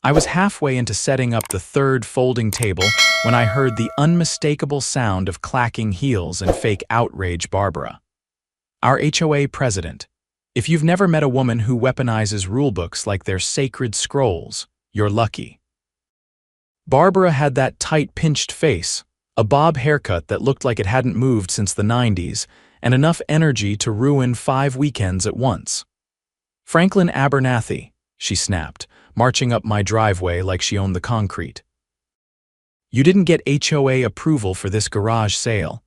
I was halfway into setting up the third folding table when I heard the unmistakable sound of clacking heels and fake outrage Barbara. Our HOA president. If you've never met a woman who weaponizes rulebooks like they're sacred scrolls, you're lucky. Barbara had that tight, pinched face, a bob haircut that looked like it hadn't moved since the 90s, and enough energy to ruin 5 weekends at once. "Franklin Abernathy," she snapped, marching up my driveway like she owned the concrete. "You didn't get HOA approval for this garage sale."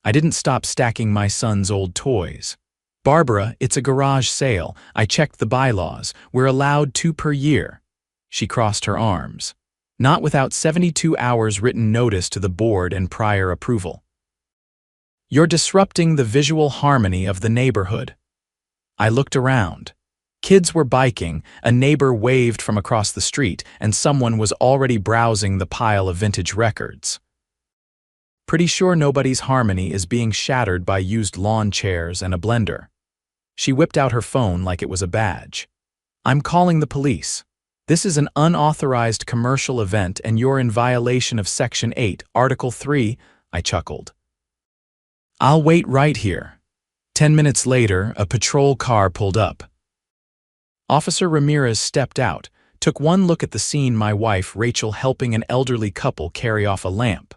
I didn't stop stacking my son's old toys. "Barbara, it's a garage sale. I checked the bylaws. We're allowed 2 per year." She crossed her arms. "Not without 72 hours written notice to the board and prior approval. You're disrupting the visual harmony of the neighborhood." I looked around. Kids were biking, a neighbor waved from across the street, and someone was already browsing the pile of vintage records. Pretty sure nobody's harmony is being shattered by used lawn chairs and a blender. She whipped out her phone like it was a badge. "I'm calling the police. This is an unauthorized commercial event and you're in violation of Section 8, Article 3, I chuckled. "I'll wait right here." 10 minutes later, a patrol car pulled up. Officer Ramirez stepped out, took one look at the scene, my wife Rachel helping an elderly couple carry off a lamp.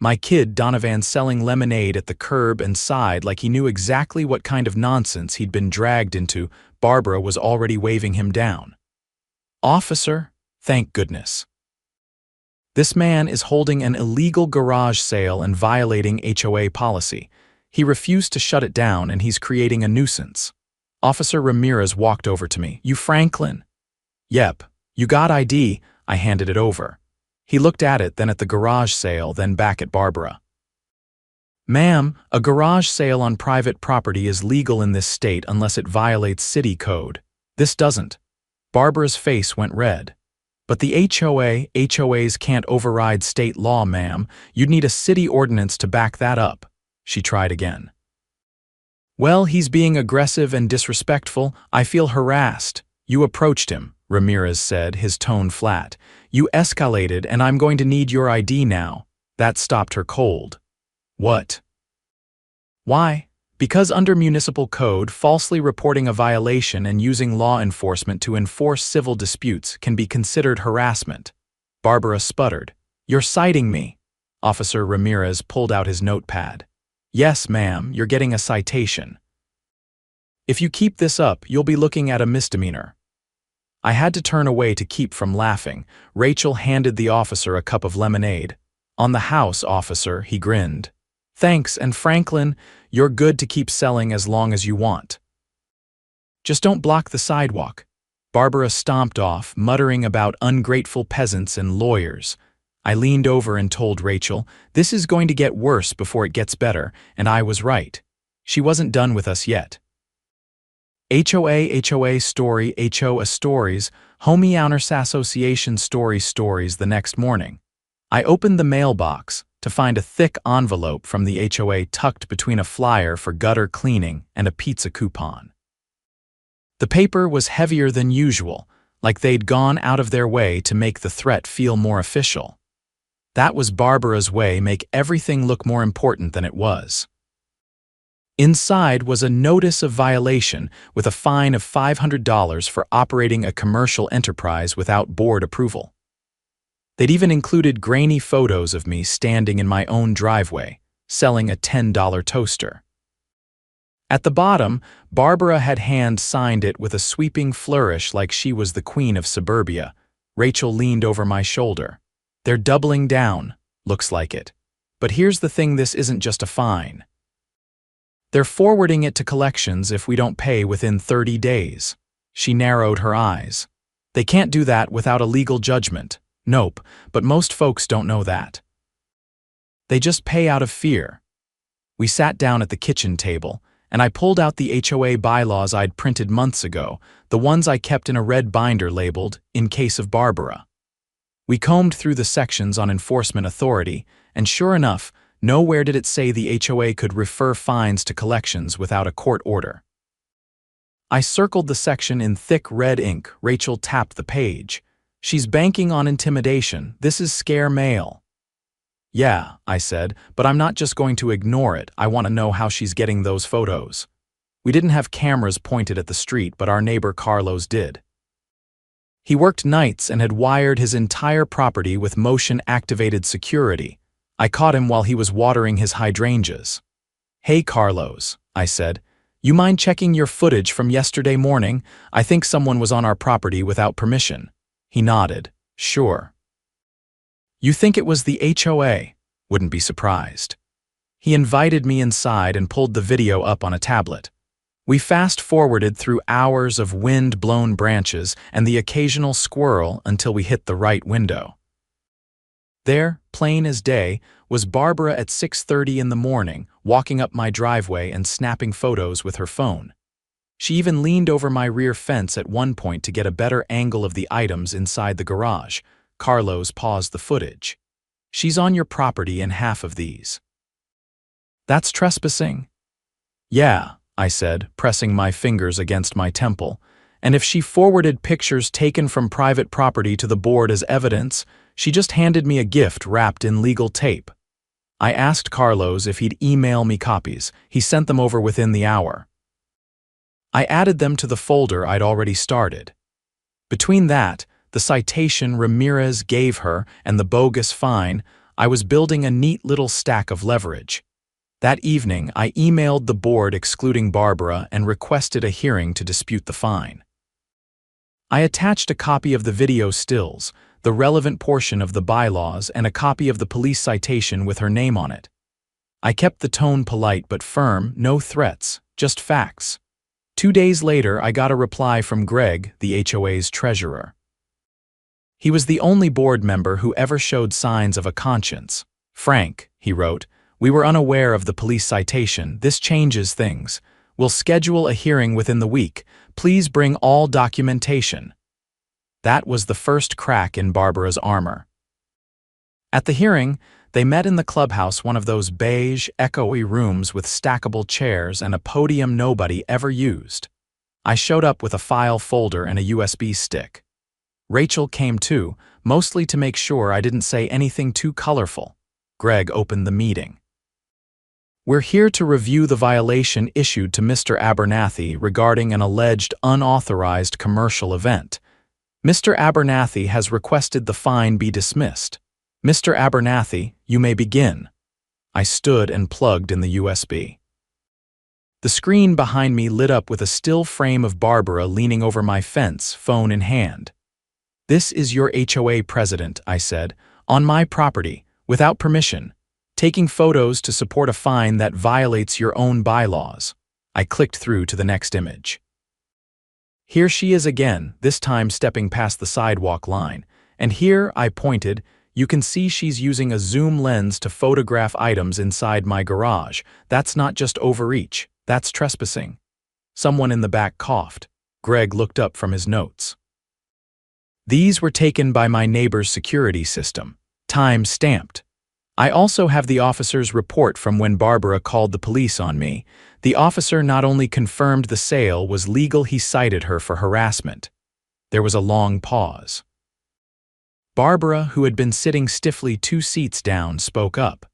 My kid Donovan selling lemonade at the curb and sighed like he knew exactly what kind of nonsense he'd been dragged into. Barbara was already waving him down. "Officer, thank goodness. This man is holding an illegal garage sale and violating HOA policy. He refused to shut it down and he's creating a nuisance." Officer Ramirez walked over to me. "You Franklin?" "Yep. You got ID?" I handed it over. He looked at it, then at the garage sale, then back at Barbara. "Ma'am, a garage sale on private property is legal in this state unless it violates city code. This doesn't." Barbara's face went red. "But the HOAs can't override state law, ma'am. You'd need a city ordinance to back that up." She tried again. "Well, he's being aggressive and disrespectful. I feel harassed." "You approached him," Ramirez said, his tone flat. "You escalated and I'm going to need your ID now." That stopped her cold. "What?" "Why? Because under municipal code, falsely reporting a violation and using law enforcement to enforce civil disputes can be considered harassment." Barbara sputtered. "You're citing me." Officer Ramirez pulled out his notepad. "Yes, ma'am, you're getting a citation. If you keep this up, you'll be looking at a misdemeanor." I had to turn away to keep from laughing. Rachel handed the officer a cup of lemonade. "On the house, officer," he grinned. "Thanks, and Franklin, you're good to keep selling as long as you want. Just don't block the sidewalk." Barbara stomped off, muttering about ungrateful peasants and lawyers. I leaned over and told Rachel, "This is going to get worse before it gets better," and I was right. She wasn't done with us yet. HOA story, HOA stories, Homeowners Association stories the next morning. I opened the mailbox to find a thick envelope from the HOA tucked between a flyer for gutter cleaning and a pizza coupon. The paper was heavier than usual, like they'd gone out of their way to make the threat feel more official. That was Barbara's way, make everything look more important than it was. Inside was a notice of violation with a fine of $500 for operating a commercial enterprise without board approval. They'd even included grainy photos of me standing in my own driveway, selling a $10 toaster. At the bottom, Barbara had hand-signed it with a sweeping flourish like she was the queen of suburbia. Rachel leaned over my shoulder. "They're doubling down, looks like it. But here's the thing, this isn't just a fine. They're forwarding it to collections if we don't pay within 30 days. She narrowed her eyes. "They can't do that without a legal judgment." "Nope, but most folks don't know that. They just pay out of fear." We sat down at the kitchen table, and I pulled out the HOA bylaws I'd printed months ago, the ones I kept in a red binder labeled, "In case of Barbara." We combed through the sections on enforcement authority, and sure enough, nowhere did it say the HOA could refer fines to collections without a court order. I circled the section in thick red ink. Rachel tapped the page. She's banking on intimidation. This is scare mail. Yeah, I said, but I'm not just going to ignore it. I want to know how she's getting those photos. We didn't have cameras pointed at the street, but our neighbor Carlos did. He worked nights and had wired his entire property with motion-activated security. I caught him while he was watering his hydrangeas. Hey Carlos, I said, you mind checking your footage from yesterday morning? I think someone was on our property without permission. He nodded. Sure. You think it was the HOA? Wouldn't be surprised. He invited me inside and pulled the video up on a tablet. We fast-forwarded through hours of wind-blown branches and the occasional squirrel until we hit the right window. There, plain as day, was Barbara at 6:30 in the morning, walking up my driveway and snapping photos with her phone. She even leaned over my rear fence at one point to get a better angle of the items inside the garage. Carlos paused the footage. She's on your property in half of these. That's trespassing. Yeah, I said, pressing my fingers against my temple. And if she forwarded pictures taken from private property to the board as evidence, she just handed me a gift wrapped in legal tape. I asked Carlos if he'd email me copies. He sent them over within the hour. I added them to the folder I'd already started. Between that, the citation Ramirez gave her, and the bogus fine, I was building a neat little stack of leverage. That evening, I emailed the board excluding Barbara and requested a hearing to dispute the fine. I attached a copy of the video stills, the relevant portion of the bylaws, and a copy of the police citation with her name on it. I kept the tone polite but firm, no threats, just facts. 2 days later, I got a reply from Greg, the HOA's treasurer. He was the only board member who ever showed signs of a conscience. Frank, he wrote, we were unaware of the police citation. This changes things. We'll schedule a hearing within the week. Please bring all documentation. That was the first crack in Barbara's armor. At the hearing, they met in the clubhouse, one of those beige, echoey rooms with stackable chairs and a podium nobody ever used. I showed up with a file folder and a USB stick. Rachel came too, mostly to make sure I didn't say anything too colorful. Greg opened the meeting. We're here to review the violation issued to Mr. Abernathy regarding an alleged unauthorized commercial event. Mr. Abernathy has requested the fine be dismissed. Mr. Abernathy, you may begin. I stood and plugged in the USB. The screen behind me lit up with a still frame of Barbara leaning over my fence, phone in hand. This is your HOA president, I said, on my property, without permission, taking photos to support a fine that violates your own bylaws. I clicked through to the next image. Here she is again, this time stepping past the sidewalk line, and here, I pointed, you can see she's using a zoom lens to photograph items inside my garage. That's not just overreach, that's trespassing. Someone in the back coughed. Greg looked up from his notes. These were taken by my neighbor's security system, time-stamped. I also have the officer's report from when Barbara called the police on me. The officer not only confirmed the sale was legal, he cited her for harassment. There was a long pause. Barbara, who had been sitting stiffly 2 seats down, spoke up.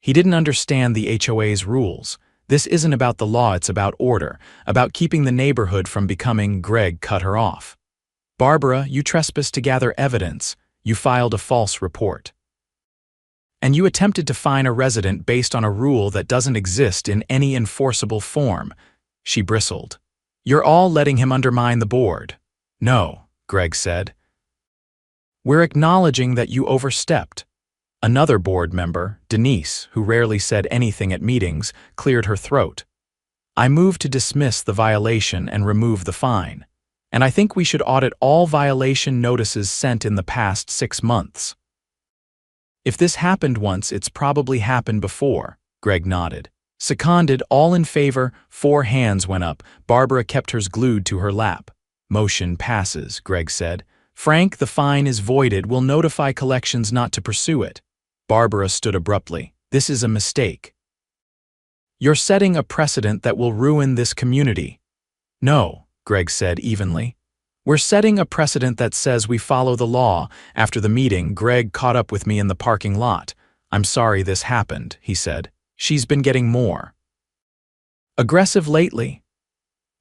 He didn't understand the HOA's rules. This isn't about the law, it's about order, about keeping the neighborhood from becoming. Greg cut her off. Barbara, you trespassed to gather evidence. You filed a false report. And you attempted to fine a resident based on a rule that doesn't exist in any enforceable form. She bristled. You're all letting him undermine the board. No, Greg said. We're acknowledging that you overstepped. Another board member, Denise, who rarely said anything at meetings, cleared her throat. I moved to dismiss the violation and remove the fine. And I think we should audit all violation notices sent in the past 6 months. If this happened once, it's probably happened before, Greg nodded. Seconded, all in favor, 4 hands went up. Barbara kept hers glued to her lap. Motion passes, Greg said. Frank, the fine is voided. We'll notify collections not to pursue it. Barbara stood abruptly. This is a mistake. You're setting a precedent that will ruin this community. No, Greg said evenly. We're setting a precedent that says we follow the law. After the meeting, Greg caught up with me in the parking lot. I'm sorry this happened, he said. She's been getting more aggressive lately.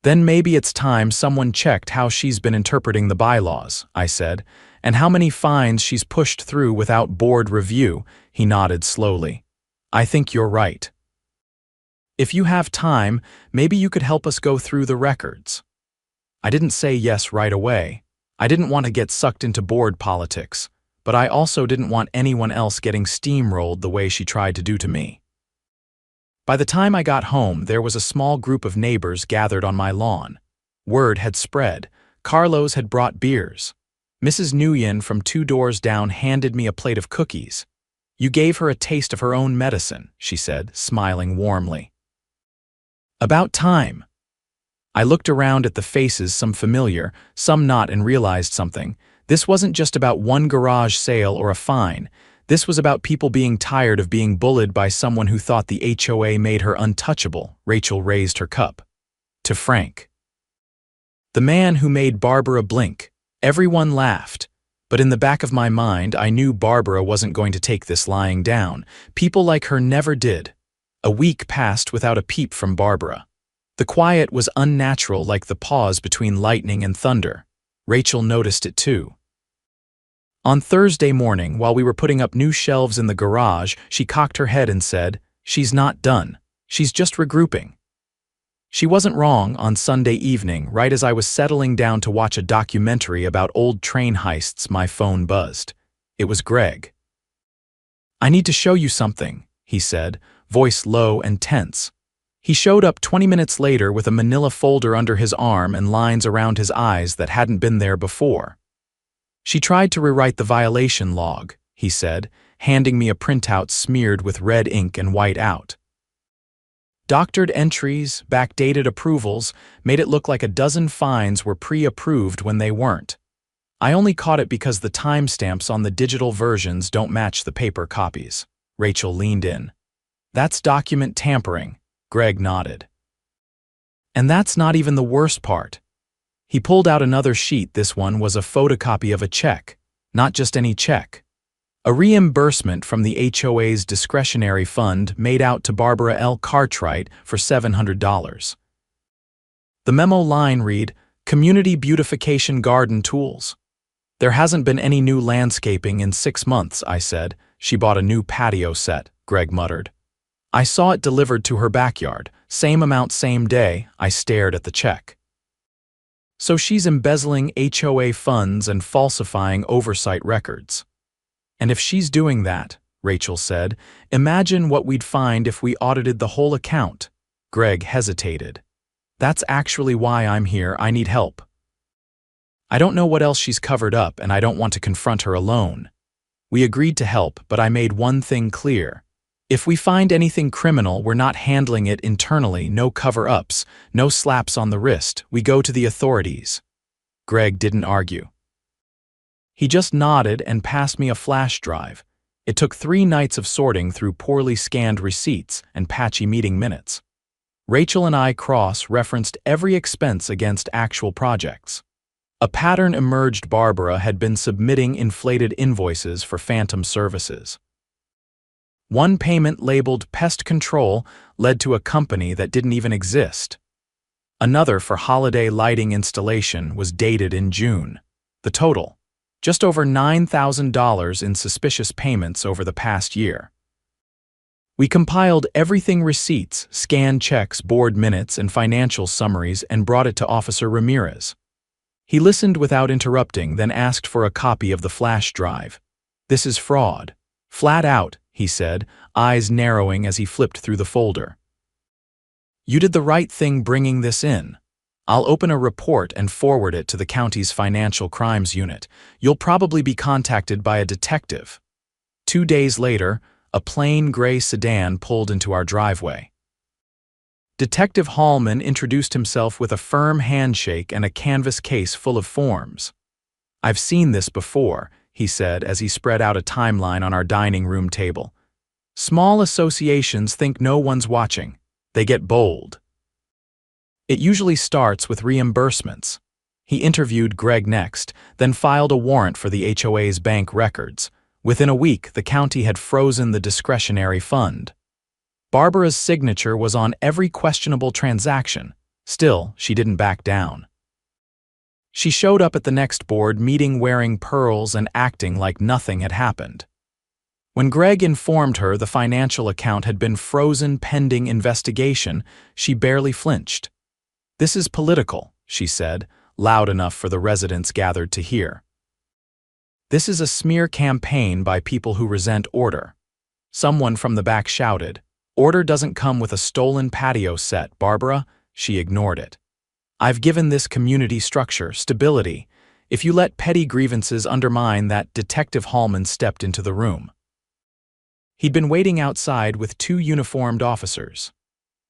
Then maybe it's time someone checked how she's been interpreting the bylaws, I said, and how many fines she's pushed through without board review. He nodded slowly. I think you're right. If you have time, maybe you could help us go through the records. I didn't say yes right away. I didn't want to get sucked into board politics, but I also didn't want anyone else getting steamrolled the way she tried to do to me. By the time I got home, there was a small group of neighbors gathered on my lawn. Word had spread. Carlos had brought beers. Mrs. Nguyen from 2 doors down handed me a plate of cookies. You gave her a taste of her own medicine, she said, smiling warmly. About time. I looked around at the faces, some familiar, some not, and realized something. This wasn't just about one garage sale or a fine. This was about people being tired of being bullied by someone who thought the HOA made her untouchable. Rachel raised her cup. To Frank. The man who made Barbara blink. Everyone laughed. But in the back of my mind, I knew Barbara wasn't going to take this lying down. People like her never did. A week passed without a peep from Barbara. The quiet was unnatural, like the pause between lightning and thunder. Rachel noticed it too. On Thursday morning, while we were putting up new shelves in the garage, she cocked her head and said, "She's not done. She's just regrouping." She wasn't wrong. On Sunday evening, right as I was settling down to watch a documentary about old train heists, my phone buzzed. It was Greg. "I need to show you something," he said, voice low and tense. He showed up 20 minutes later with a manila folder under his arm and lines around his eyes that hadn't been there before. "She tried to rewrite the violation log," he said, handing me a printout smeared with red ink and white out. Doctored entries, backdated approvals, made it look like a dozen fines were pre-approved when they weren't. I only caught it because the timestamps on the digital versions don't match the paper copies. Rachel leaned in. "That's document tampering," Greg nodded. "And that's not even the worst part." He pulled out another sheet. This one was a photocopy of a check, not just any check. A reimbursement from the HOA's discretionary fund made out to Barbara L. Cartwright for $700. The memo line read, "Community Beautification Garden Tools." "There hasn't been any new landscaping in 6 months," I said. "She bought a new patio set," Greg muttered. "I saw it delivered to her backyard. Same amount, same day." I stared at the check. So she's embezzling HOA funds and falsifying oversight records. "And if she's doing that," Rachel said, "imagine what we'd find if we audited the whole account." Greg hesitated. "That's actually why I'm here. I need help. I don't know what else she's covered up, and I don't want to confront her alone." We agreed to help, but I made one thing clear. If we find anything criminal, we're not handling it internally. No cover-ups, no slaps on the wrist. We go to the authorities. Greg didn't argue. He just nodded and passed me a flash drive. It took 3 nights of sorting through poorly scanned receipts and patchy meeting minutes. Rachel and I cross-referenced every expense against actual projects. A pattern emerged. Barbara had been submitting inflated invoices for phantom services. One payment labeled pest control led to a company that didn't even exist. Another for holiday lighting installation was dated in June. The total, just over $9,000 in suspicious payments over the past year. We compiled everything: receipts, scanned checks, board minutes, and financial summaries, and brought it to Officer Ramirez. He listened without interrupting, then asked for a copy of the flash drive. "This is fraud. Flat out," he said, eyes narrowing as he flipped through the folder. "You did the right thing bringing this in. I'll open a report and forward it to the county's financial crimes unit. You'll probably be contacted by a detective." 2 days later, a plain gray sedan pulled into our driveway. Detective Hallman introduced himself with a firm handshake and a canvas case full of forms. "I've seen this before," he said as he spread out a timeline on our dining room table. "Small associations think no one's watching. They get bold. It usually starts with reimbursements." He interviewed Greg next, then filed a warrant for the HOA's bank records. Within a week, the county had frozen the discretionary fund. Barbara's signature was on every questionable transaction. Still, she didn't back down. She showed up at the next board meeting wearing pearls and acting like nothing had happened. When Greg informed her the financial account had been frozen pending investigation, she barely flinched. "This is political," she said, loud enough for the residents gathered to hear. "This is a smear campaign by people who resent order." Someone from the back shouted, "Order doesn't come with a stolen patio set, Barbara." She ignored it. "I've given this community structure, stability. If you let petty grievances undermine that," Detective Hallman stepped into the room. He'd been waiting outside with 2 uniformed officers.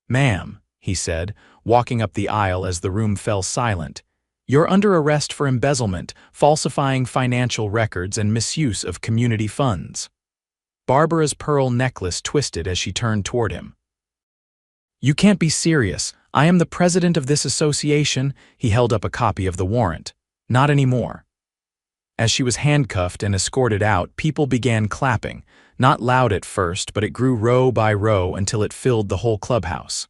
"Ma'am," he said, walking up the aisle as the room fell silent, "you're under arrest for embezzlement, falsifying financial records, and misuse of community funds." Barbara's pearl necklace twisted as she turned toward him. "You can't be serious. I am the president of this association." He held up a copy of the warrant. "Not anymore." As she was handcuffed and escorted out, people began clapping, not loud at first, but it grew row by row until it filled the whole clubhouse.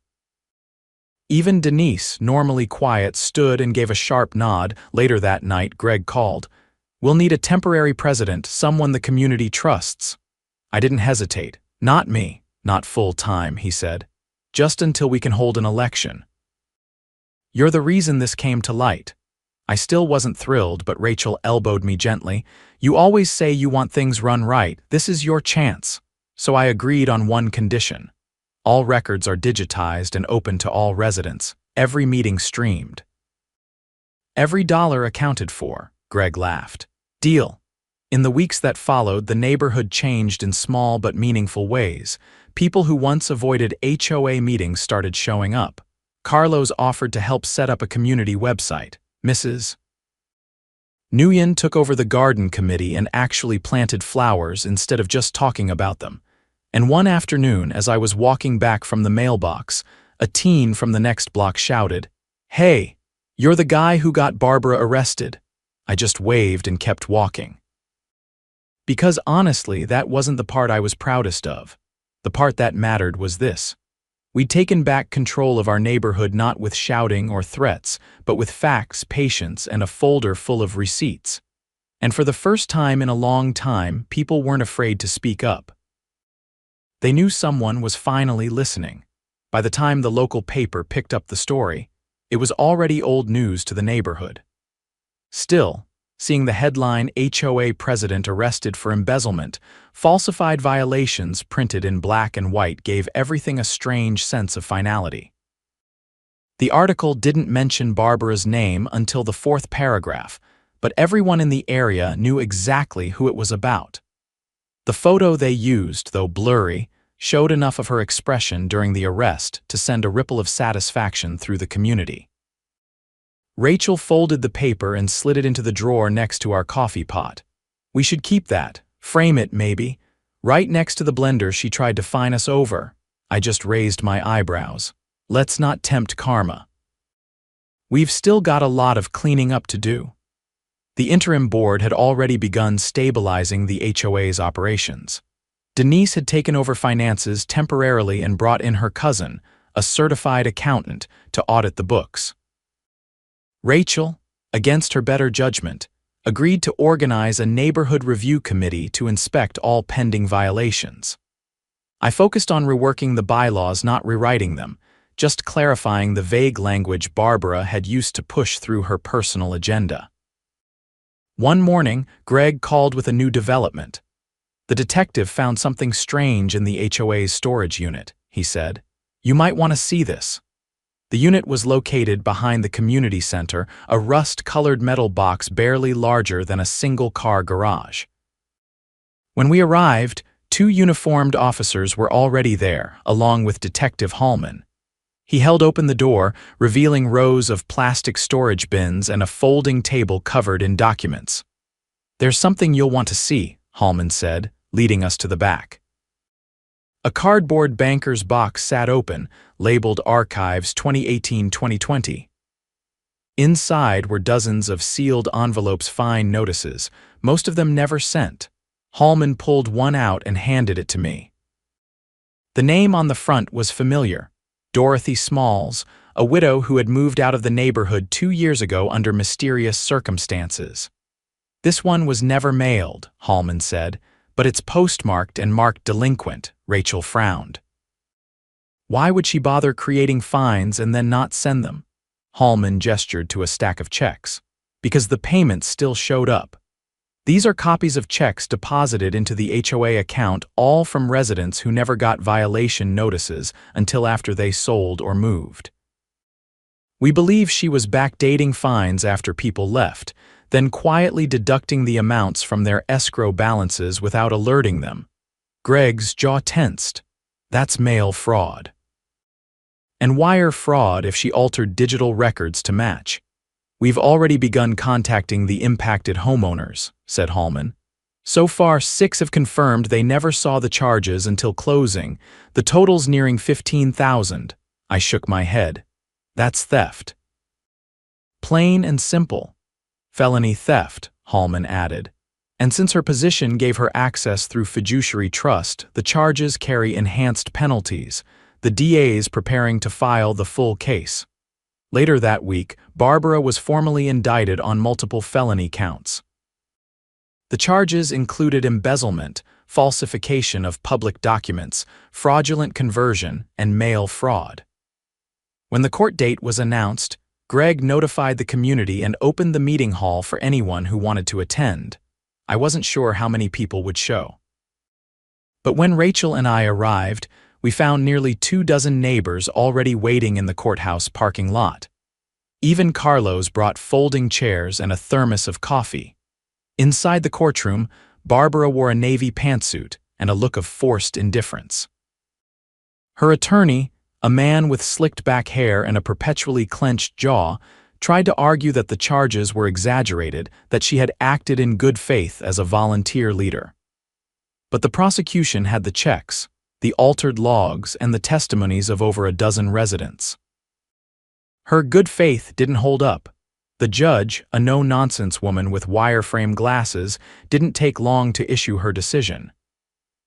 Even Denise, normally quiet, stood and gave a sharp nod. Later that night, Greg called. "We'll need a temporary president, someone the community trusts." I didn't hesitate. "Not me. Not full time," he said. "Just until we can hold an election." "You're the reason this came to light." I still wasn't thrilled, but Rachel elbowed me gently. "You always say you want things run right. This is your chance." So I agreed on one condition. All records are digitized and open to all residents. Every meeting streamed. "Every dollar accounted for," Greg laughed. "Deal." In the weeks that followed, the neighborhood changed in small but meaningful ways. People who once avoided HOA meetings started showing up. Carlos offered to help set up a community website. Mrs. Nguyen took over the garden committee and actually planted flowers instead of just talking about them. And one afternoon, as I was walking back from the mailbox, a teen from the next block shouted, "Hey, you're the guy who got Barbara arrested." I just waved and kept walking. Because honestly, that wasn't the part I was proudest of. The part that mattered was this. We'd taken back control of our neighborhood not with shouting or threats, but with facts, patience, and a folder full of receipts. And for the first time in a long time, people weren't afraid to speak up. They knew someone was finally listening. By the time the local paper picked up the story, it was already old news to the neighborhood. Still, seeing the headline "HOA President Arrested for Embezzlement," falsified violations printed in black and white gave everything a strange sense of finality. The article didn't mention Barbara's name until the 4th paragraph, but everyone in the area knew exactly who it was about. The photo they used, though blurry, showed enough of her expression during the arrest to send a ripple of satisfaction through the community. Rachel folded the paper and slid it into the drawer next to our coffee pot. "We should keep that. Frame it, maybe." Right next to the blender she tried to fine us over. I just raised my eyebrows. Let's not tempt karma. We've still got a lot of cleaning up to do. The interim board had already begun stabilizing the HOA's operations. Denise had taken over finances temporarily and brought in her cousin, a certified accountant, to audit the books. Rachel, against her better judgment, agreed to organize a neighborhood review committee to inspect all pending violations. I focused on reworking the bylaws, not rewriting them, just clarifying the vague language Barbara had used to push through her personal agenda. One morning, Greg called with a new development. The detective found something strange in the HOA's storage unit, he said. "You might want to see this." The unit was located behind the community center, a rust-colored metal box barely larger than a single-car garage. When we arrived, 2 uniformed officers were already there, along with Detective Hallman. He held open the door, revealing rows of plastic storage bins and a folding table covered in documents. "There's something you'll want to see," Hallman said, leading us to the back. A cardboard banker's box sat open, labeled Archives 2018-2020. Inside were dozens of sealed envelopes, fine notices, most of them never sent. Hallman pulled one out and handed it to me. The name on the front was familiar. Dorothy Smalls, a widow who had moved out of the neighborhood 2 years ago under mysterious circumstances. This one was never mailed, Hallman said, but it's postmarked and marked delinquent. Rachel frowned. Why would she bother creating fines and then not send them? Hallman gestured to a stack of checks. Because the payments still showed up. These are copies of checks deposited into the HOA account, all from residents who never got violation notices until after they sold or moved. We believe she was backdating fines after people left, then quietly deducting the amounts from their escrow balances without alerting them. Greg's jaw tensed. That's mail fraud. And wire fraud if she altered digital records to match. We've already begun contacting the impacted homeowners, said Hallman. So far, 6 have confirmed they never saw the charges until closing, the total's nearing 15,000. I shook my head. That's theft. Plain and simple. Felony theft, Hallman added. And since her position gave her access through fiduciary trust, the charges carry enhanced penalties. The DA's preparing to file the full case. Later that week, Barbara was formally indicted on multiple felony counts. The charges included embezzlement, falsification of public documents, fraudulent conversion, and mail fraud. When the court date was announced, Greg notified the community and opened the meeting hall for anyone who wanted to attend. I wasn't sure how many people would show. But when Rachel and I arrived, we found nearly 24 neighbors already waiting in the courthouse parking lot. Even Carlos brought folding chairs and a thermos of coffee. Inside the courtroom, Barbara wore a navy pantsuit and a look of forced indifference. Her attorney, a man with slicked back hair and a perpetually clenched jaw, tried to argue that the charges were exaggerated, that she had acted in good faith as a volunteer leader. But the prosecution had the checks, the altered logs, and the testimonies of over a dozen residents. Her good faith didn't hold up. The judge, a no-nonsense woman with wireframe glasses, didn't take long to issue her decision.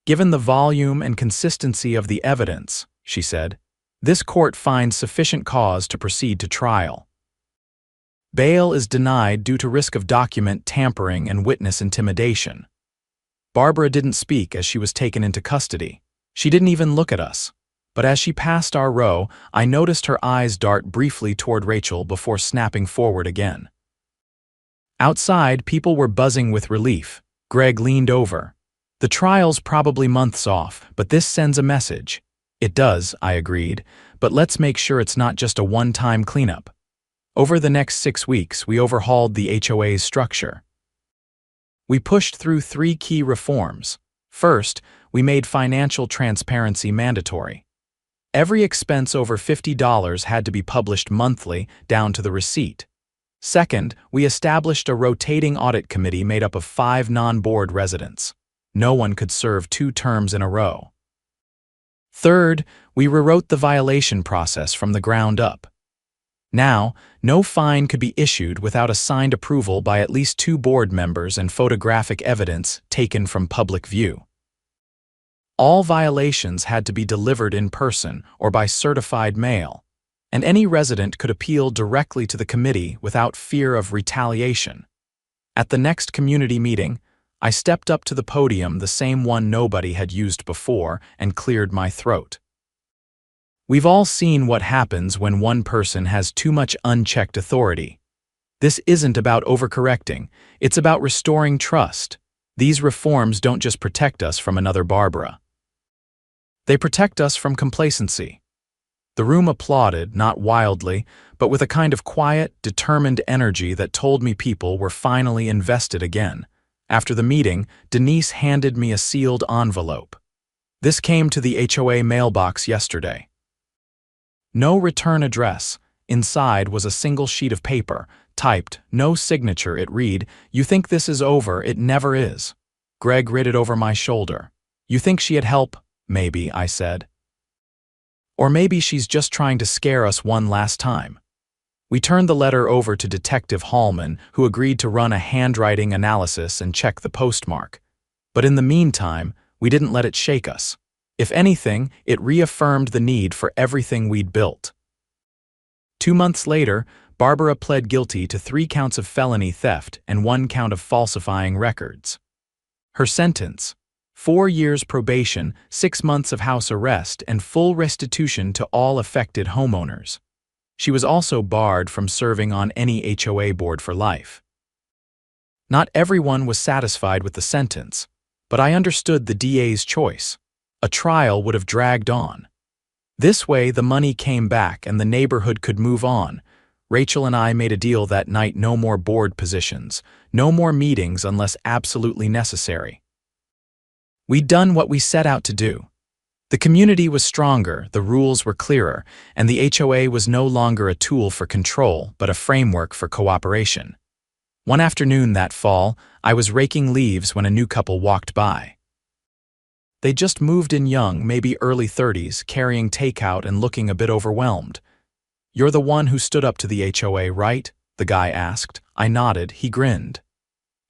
Given the volume and consistency of the evidence, she said, this court finds sufficient cause to proceed to trial. Bail is denied due to risk of document tampering and witness intimidation. Barbara didn't speak as she was taken into custody. She didn't even look at us. But as she passed our row, I noticed her eyes dart briefly toward Rachel before snapping forward again. Outside, people were buzzing with relief. Greg leaned over. The trial's probably months off, but this sends a message. It does, I agreed, but let's make sure it's not just a one-time cleanup. Over the next 6 weeks, we overhauled the HOA's structure. We pushed through 3 key reforms. First, we made financial transparency mandatory. Every expense over $50 had to be published monthly, down to the receipt. Second, we established a rotating audit committee made up of 5 non-board residents. No one could serve 2 terms in a row. Third, we rewrote the violation process from the ground up. Now, no fine could be issued without a signed approval by at least 2 board members and photographic evidence taken from public view. All violations had to be delivered in person or by certified mail, and any resident could appeal directly to the committee without fear of retaliation. At the next community meeting, I stepped up to the podium, the same one nobody had used before, and cleared my throat. We've all seen what happens when one person has too much unchecked authority. This isn't about overcorrecting, it's about restoring trust. These reforms don't just protect us from another Barbara. They protect us from complacency. The room applauded, not wildly, but with a kind of quiet, determined energy that told me people were finally invested again. After the meeting, Denise handed me a sealed envelope. This came to the HOA mailbox yesterday. No return address. Inside was a single sheet of paper, typed, no signature. It read, "You think this is over, it never is." Greg read it over my shoulder. "You think she'd help?" "Maybe," I said. "Or maybe she's just trying to scare us one last time." We turned the letter over to Detective Hallman, who agreed to run a handwriting analysis and check the postmark. But in the meantime, we didn't let it shake us. If anything, it reaffirmed the need for everything we'd built. 2 months later, Barbara pled guilty to 3 counts of felony theft and 1 count of falsifying records. Her sentence: 4 years probation, 6 months of house arrest, and full restitution to all affected homeowners. She was also barred from serving on any HOA board for life. Not everyone was satisfied with the sentence, but I understood the DA's choice. A trial would have dragged on. This way, the money came back and the neighborhood could move on. Rachel and I made a deal that night: no more board positions, no more meetings unless absolutely necessary. We'd done what we set out to do. The community was stronger, the rules were clearer, and the HOA was no longer a tool for control, but a framework for cooperation. One afternoon that fall, I was raking leaves when a new couple walked by. They just moved in young, maybe early 30s, carrying takeout and looking a bit overwhelmed. "You're the one who stood up to the HOA, right?" the guy asked. I nodded. He grinned.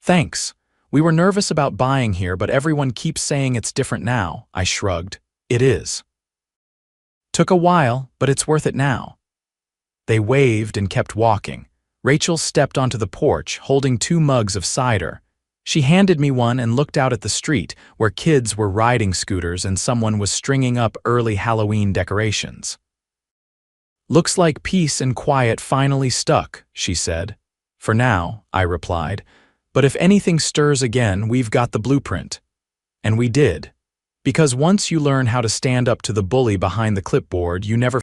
"Thanks. We were nervous about buying here, but everyone keeps saying it's different now." I shrugged. "It is. Took a while, but it's worth it now." They waved and kept walking. Rachel stepped onto the porch, holding 2 mugs of cider. She handed me one and looked out at the street, where kids were riding scooters and someone was stringing up early Halloween decorations. "Looks like peace and quiet finally stuck," she said. "For now," I replied. "But if anything stirs again, we've got the blueprint." And we did. Because once you learn how to stand up to the bully behind the clipboard, you never